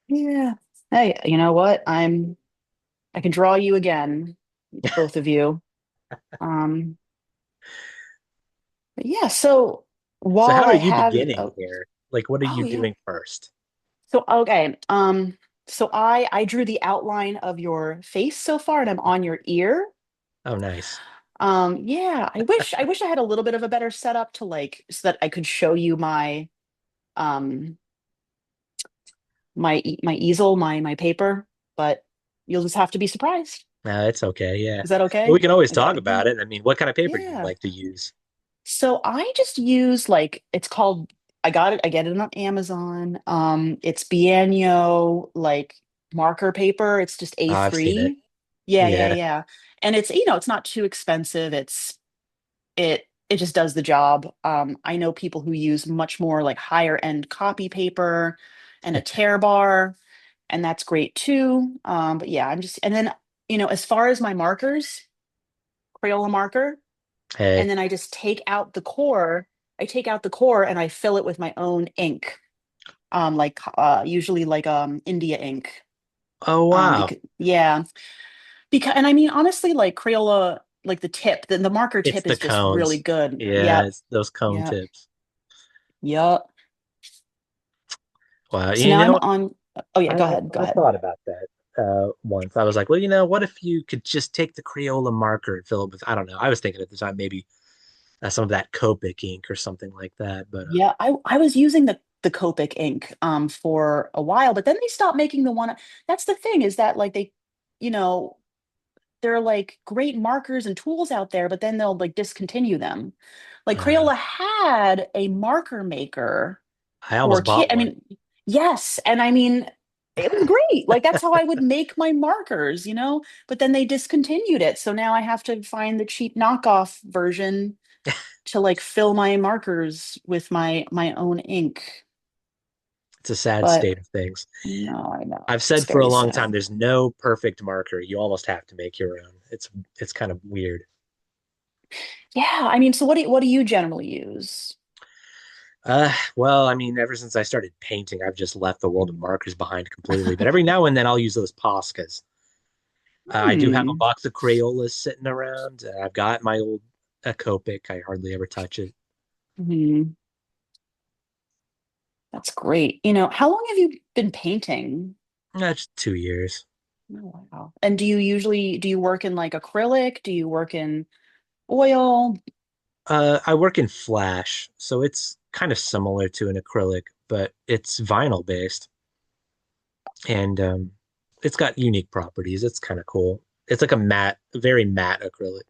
Yeah. Hey, you know what? I'm I can draw you again, both of you. Um, but yeah, so So how while are I you have beginning here? Like, what are oh you yeah. doing first? So okay. So I drew the outline of your face so far and I'm on your ear. Oh, nice. Yeah, I wish I had a little bit of a better setup to like so that I could show you um my easel, my paper, but you'll just have to be surprised. It's okay. Yeah. Is that Well, we okay? can always talk Okay. about it. I mean, what kind of paper do you Yeah. like to use? So I just use like it's called I get it on Amazon. It's Bienyo like marker paper. It's just Oh, I've seen it. A3. Yeah, yeah, Yeah. yeah. And it's not too expensive. It just does the job. I know people who use much more like higher end copy paper and a tear bar, and that's great too. But yeah, I'm just and then as far as my markers, Crayola marker, and Hey. then I just take out the core. I take out the core and I fill it with my own ink, like usually like India ink. Oh, wow. Because yeah, because and I mean honestly, like Crayola, like the tip, the marker It's tip the is just really cones. good. Yeah, Yep, it's those cone yep, tips. yep. Wow. So You now I'm know, on. Oh yeah, I, go I, ahead, go I ahead. thought about that once. I was like, well, what if you could just take the Crayola marker and fill it with, I don't know. I was thinking at the time maybe some of that Copic ink or something like that. But Yeah, I was using the Copic ink for a while, but then they stopped making the one. That's the thing is that like you know, there are like great markers and tools out there, but then they'll like discontinue them. Like uh, Crayola had a marker maker I for almost kid. bought I one. mean, yes, and I mean, it was great. Like that's how I would make my markers. But then they discontinued it, so now I have to find the cheap knockoff version to like fill my markers with my own ink. It's a sad But state of things. no, I know I've it's said for a very long sad. time, there's no perfect marker. You almost have to make your own. It's kind of weird. Yeah, I mean, so what do you generally use? Well, I mean, ever since I started painting, I've just left the world of markers behind completely. But every now and then, I'll use those Poscas. I do have a Hmm. box of Crayolas sitting around. I've got my old Copic. I hardly ever touch it. Hmm. That's great. How long have you been painting? That's 2 years. Oh, wow. And do you work in like acrylic? Do you work in oil? I work in Flash, so it's kind of similar to an acrylic, but it's vinyl based, and it's got unique properties. It's kind of cool. It's like a matte, very matte acrylic.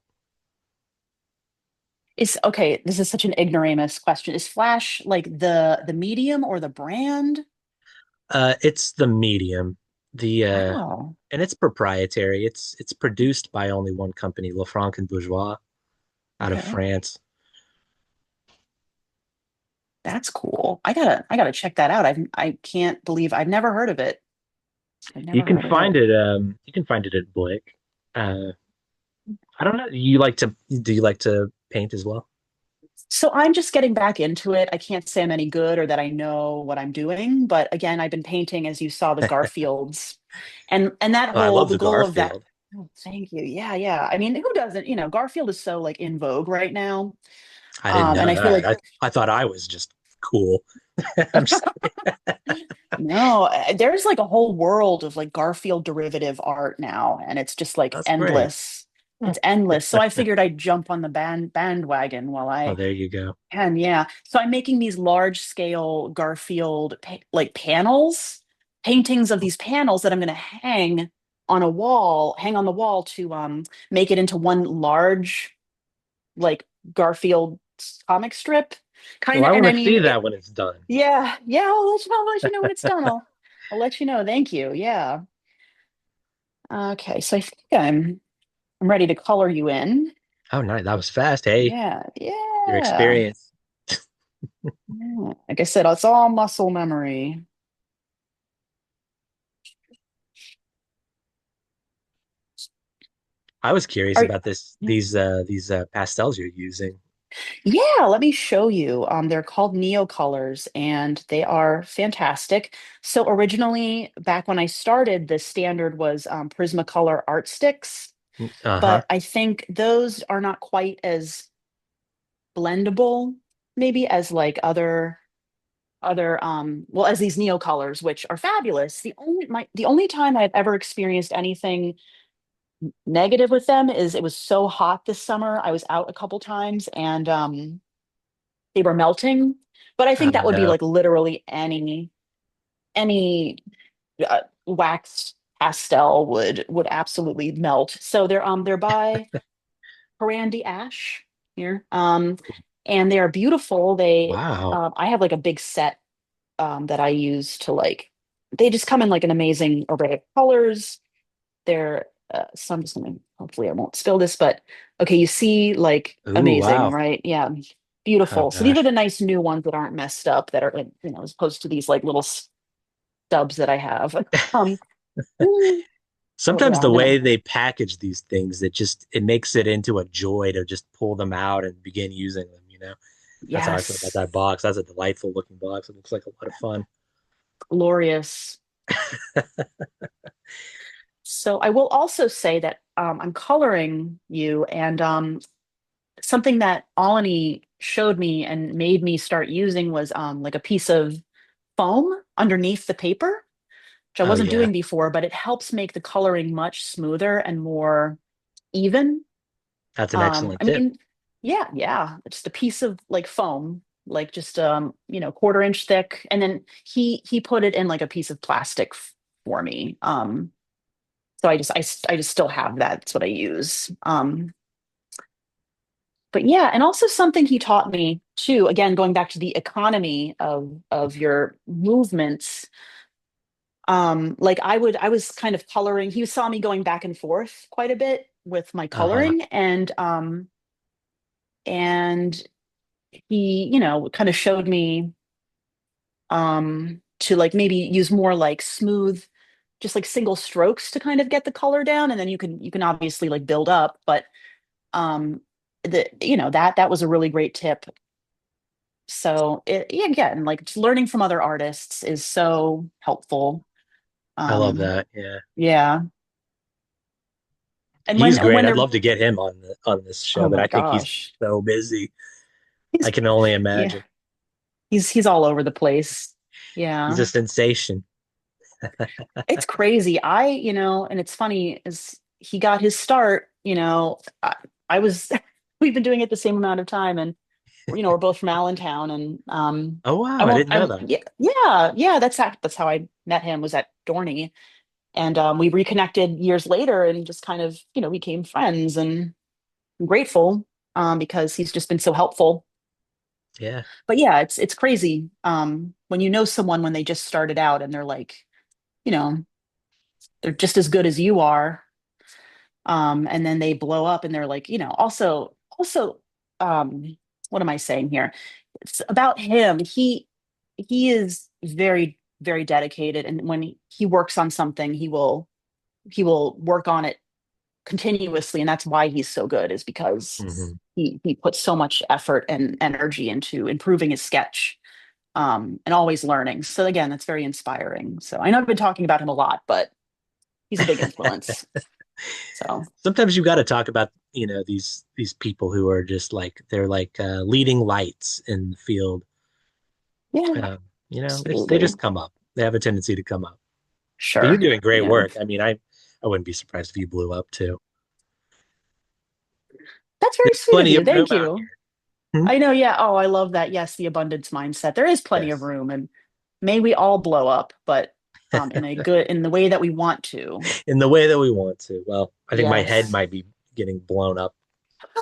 Is okay, this is such an ignoramus question. Is Flash like the medium or the brand? It's the medium, the Wow. and it's proprietary. It's produced by only one company, Lafranc and Bourgeois, out of Okay. France. That's cool. I gotta check that out. I can't believe I've never heard of it. I've You never can heard of find it. it. You can find it at Blick. Uh, I don't know. You like to? Do you like to paint as well? So I'm just getting back into it. I can't say I'm any good or that I know what I'm doing, but again, I've been painting as you saw the Garfields. And that Oh, I whole love the the goal of that. Garfield. Oh, thank you. Yeah, yeah. I mean, who doesn't? Garfield is so like in vogue right now. I didn't And know I feel that. like I thought I was just cool. I'm just no, there's like a whole world of like Garfield derivative art now, and it's just like That's great. endless. It's endless. So I figured I'd jump on the bandwagon while Oh, I there you go. can, yeah. So I'm making these large scale Garfield like panels, paintings of these panels that I'm going to hang on the wall to make it into one large like Garfield comic strip Well, kind of. I And want I to mean, see that when it's done. yeah, yeah. I'll let you know when it's done. I'll let you know. Thank you. Yeah. Okay. So I think I'm ready to color you in. Oh, nice. That was fast. Hey, Yeah, your yeah. experience. Yeah. Like I said, it's all muscle memory. I was curious Are about yeah. these pastels you're using. Yeah, let me show you. They're called Neo Colors and they are fantastic. So originally, back when I started, the standard was Prismacolor art sticks, Uh-huh. but I think those are not quite as blendable, maybe as like other well, as these Neo Colors, which are fabulous. The only time I've ever experienced anything negative with them is it was so hot this summer. I was out a couple times and they were melting. But I Oh think that would be no. like literally any wax pastel would absolutely melt. So they're by Harandi Ash here, and they are beautiful. They Wow. I have like a big set that I use to like. They just come in like an amazing array of colors. They're so I'm just gonna hopefully I won't spill this, but okay, you see like Ooh, amazing, wow. right? Yeah, Oh beautiful. So these are gosh. the nice new ones that aren't messed up that are like, as opposed to these like little stubs that I have. Um, oh Sometimes yeah, the I'm gonna way they package these things, it makes it into a joy to just pull them out and begin using them, you know? That's how I feel about yes, that box. That's a delightful looking box. It looks like a lot of fun. glorious. So I will also say that I'm coloring you, and something that Alani showed me and made me start using was like a piece of foam underneath the paper, which I Oh wasn't yeah. doing before, but it helps make the coloring much smoother and more even. That's an excellent I tip. mean, yeah, yeah, just a piece of like foam, like just quarter-inch thick, and then he put it in like a piece of plastic for me. So I just still have that. That's what I use. But yeah, and also something he taught me too, again, going back to the economy of your movements. Like I was kind of coloring. He saw me going back and forth quite a bit with my Uh-huh. coloring, and he, kind of showed me to like maybe use more like smooth, just like single strokes to kind of get the color down, and then you can obviously like build up, but um that was a really great tip. So yeah, again, like just learning from other artists is so helpful. I love um that. Yeah. yeah, and He's great. when I'd they're love to get him on this show, oh but my I think he's gosh, so busy. I he's can only yeah, imagine. he's all over the place. He's Yeah, a sensation. it's crazy. And it's funny is he got his start, I was we've been doing it the same amount of time, and we're both from Allentown, and Oh wow, I didn't know that. yeah, yeah, that's how I met him, was at Dorney. And we reconnected years later and just kind of, became friends, and I'm grateful because he's just been so helpful. Yeah. But yeah, it's crazy when you know someone when they just started out and they're like, you know, they're just as good as you are, and then they blow up and they're like, also, um, what am I saying here? It's about him. He is very, very dedicated, and when he works on something, he will work on it continuously, and that's why he's so good, is because Hmm. he puts so much effort and energy into improving his sketch, and always learning. So again, that's very inspiring. So I know I've been talking about him a lot, but he's a big influence. So Sometimes you got to talk about, these people who are just like they're like leading lights in the field. yeah, They absolutely. just come up. They have a tendency to come up. But you're Sure. doing great Yeah. work. I mean, I wouldn't be surprised if you blew up too. That's very There's sweet of plenty you. of room Thank out you. here. Hmm? I know. Yeah. Oh, I love that. Yes, the abundance mindset. There is plenty of Yes. room, and may we all blow up, but in the way that we want to. In the way that we want to. Well, I think my head Yes. might be getting blown up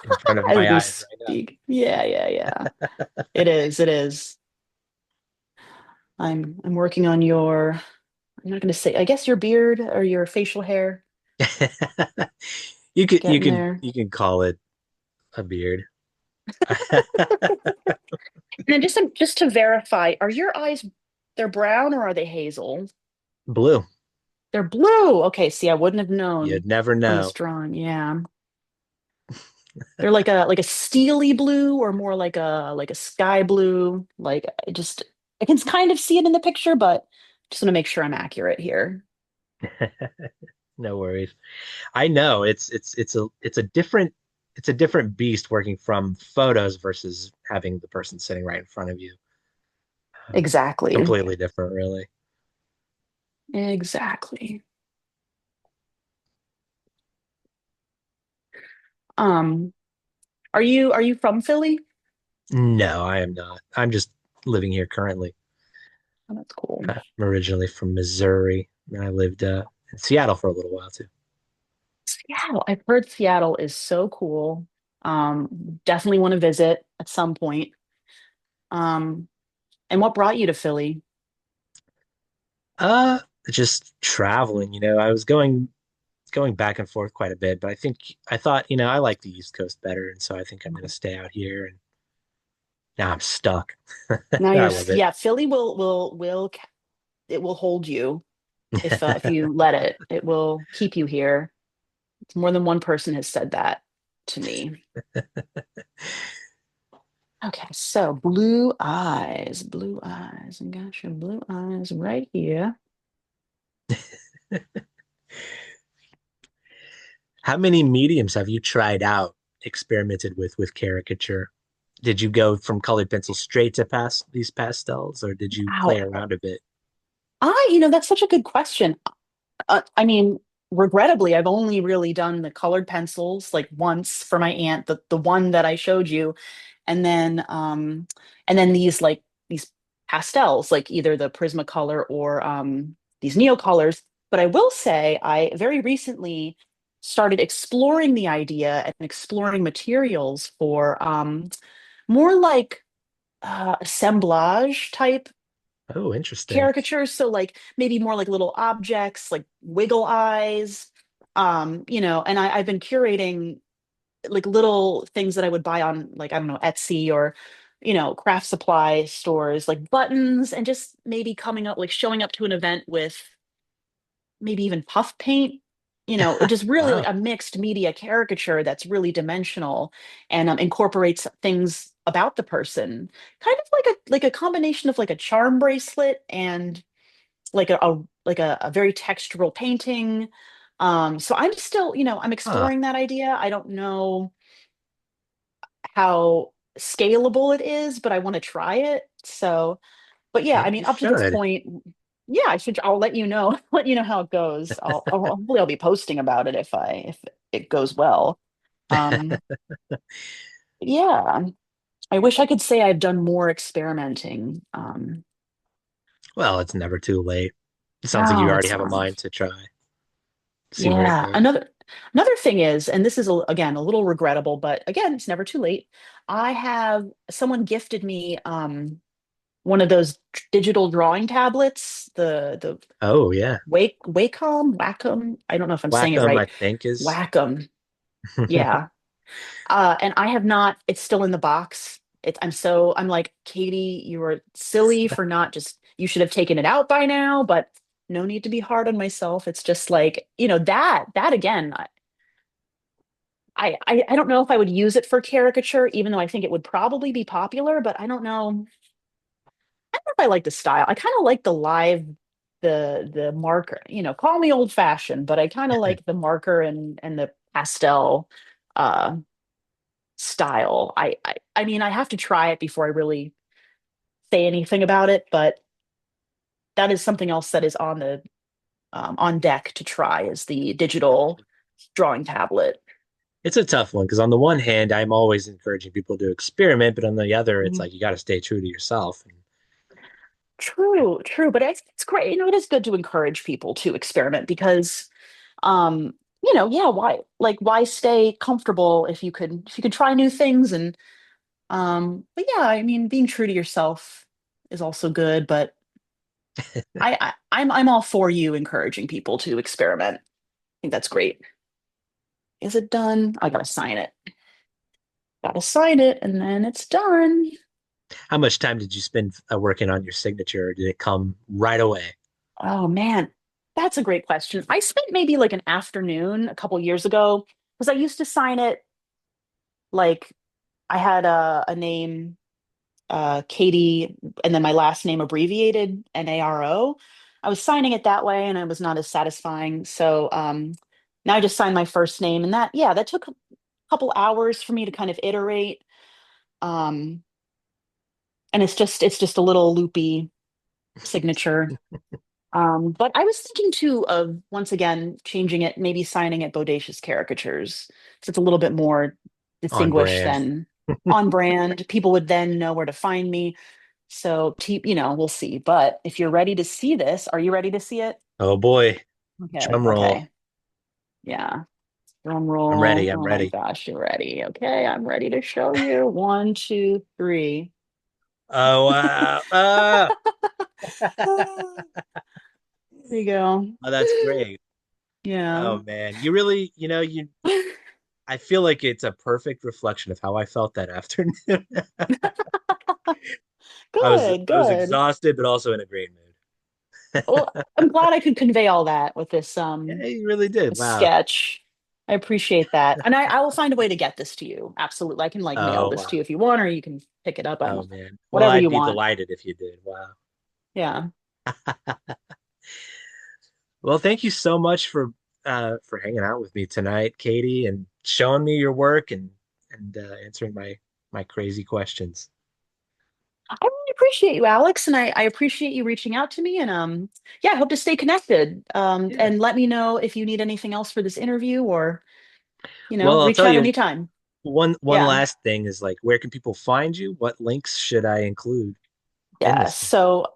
in front of As my we eyes right speak. Yeah, yeah, yeah. It is. It is. I'm working on your, I'm not going to say, I guess your beard or your facial hair. now. You could you Getting can there. you can call it a beard. And then just to verify, are your eyes, they're brown or are they hazel? Blue. They're blue. Okay, see, I wouldn't have You'd known never from this know. drawing. Yeah. They're like a steely blue or more like a sky blue. Like I can kind of see it in the picture, but just want to make sure I'm accurate here. No worries. I know it's a different beast working from photos versus having the person sitting right in front of you. Exactly. Completely different, really. Exactly. Um, are you from Philly? No, I am not. I'm just living here currently. Oh, that's cool. I'm originally from Missouri, and I lived in Seattle for a little while too. Seattle. I've heard Seattle is so cool. Definitely want to visit at some point. Um, and what brought you to Philly? Uh, just traveling, I was going back and forth quite a bit, but I thought, I like the East Coast better, and so I think I'm going to stay out here, and now I'm stuck. Now I love it. yeah, Philly it will hold you if you let it. It will keep you here. It's more than one person has said that to me. Okay, so blue eyes. I got your blue eyes right here. How many mediums have you tried out, experimented with caricature? Did you go from colored pencil straight to these pastels, or did you play Wow. around a bit? That's such a good question. I mean, regrettably, I've only really done the colored pencils like once for my aunt, the one that I showed you, and then these pastels, like either the Prismacolor or these Neocolors. But I will say, I very recently started exploring the idea and exploring materials for more like assemblage type Oh, interesting. caricatures. So like maybe more like little objects, like wiggle eyes. And I've been curating like little things that I would buy on like, I don't know, Etsy or, craft supply stores, like buttons, and just maybe coming up, like showing up to an event with maybe even puff paint, just really like Wow. a mixed media caricature that's really dimensional and incorporates things about the person, kind of like a combination of like a charm bracelet and like a very textural painting. So I'm still, I'm Huh. exploring that idea. I don't know how scalable it is, but I want to try it. So, but yeah, I Maybe mean, you up to this should. point, yeah, I'll let you know, let you know how it goes. Hopefully I'll be posting about it if it goes well. Um, yeah, I wish I could say I've done more experimenting. Well, it's never too late. It sounds like you No, already it's have a not. mind to try, see where it Yeah, goes. another thing is, and this is again a little regrettable, but again, it's never too late. I have someone gifted me one of those digital drawing tablets, the Oh, yeah. Wacom. I don't know if I'm saying it Wacom, I right. think is. Wacom. Yeah. And I have not, it's still in the box. I'm like, Katie, you were silly for not just, you should have taken it out by now, but no need to be hard on myself. It's just like, that again, I don't know if I would use it for caricature, even though I think it would probably be popular, but I don't know. I don't know if I like the style. I kind of like the marker, call me old fashioned, but I kind of like the marker and the pastel uh style. I mean, I have to try it before I really say anything about it, but that is something else that is on deck to try is the digital drawing tablet. It's a tough one because on the one hand, I'm always encouraging people to experiment, but on the other, it's Mhm. like you got to stay true to yourself. True, true, but it's great. It is good to encourage people to experiment because, um, yeah, why stay comfortable if you could try new things and, but yeah, I mean, being true to yourself is also good, but I'm all for you encouraging people to experiment. I think that's great. Is it done? I gotta sign it. Gotta sign it, and then it's done. How much time did you spend working on your signature, or did it come right away? Oh man, that's a great question. I spent maybe like an afternoon a couple years ago because I used to sign it like I had a name, Katie, and then my last name abbreviated Naro. I was signing it that way, and I was not as satisfying. So now I just signed my first name, and that yeah, that took a couple hours for me to kind of iterate. Um, and it's just a little loopy signature. But I was thinking too of once again changing it, maybe signing it Bodacious Caricatures. So it's a little bit more On distinguished brand. than on brand. People would then know where to find me. So, we'll see. But if you're ready to see this, are you ready to see it? Oh boy. Okay, Drum roll. okay. Yeah. Drum I'm roll. ready. I'm Oh my ready. gosh, you're ready. Okay, I'm ready to show you. One, two, three. Oh wow. There you go. Oh, that's great. Yeah. Oh man. You really, you I feel like it's a perfect reflection of how I felt that afternoon. I was Good, I was good. exhausted, but also in a great mood. Well, I'm glad I could convey all that with Yeah, you really did. this Wow. sketch. I appreciate that. And I will find a way to get this to you. Absolutely. I can like mail Oh this to wow. you if you want, or you can pick it up on Oh man. Well, whatever I'd you be want. delighted if you did. Wow. Yeah. Well, thank you so much for hanging out with me tonight, Katie, and showing me your work and answering my crazy questions. I really appreciate you, Alex, and I appreciate you reaching out to me. And yeah, I hope to stay connected. Yeah. And let me know if you need anything else for this interview or, Well, I'll reach tell out you anytime. one Yeah. last thing is like where can people find you? What links should I include in Yeah. this thing? So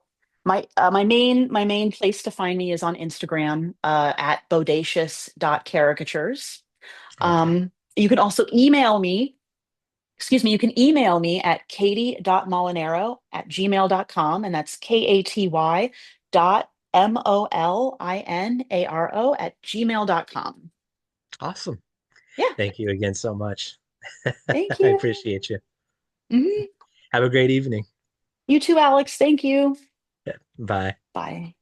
my main place to find me is on Instagram, at bodacious.caricatures. Okay. You can also email me. Excuse me, you can email me at katy.molinaro@gmail.com, and that's KATY.MOLINARO@gmail.com. Awesome. Yeah, Thank you again so much. thank I you. appreciate you. Mhm. Have a great evening. You too, Alex. Thank you. Yeah. Bye. Bye.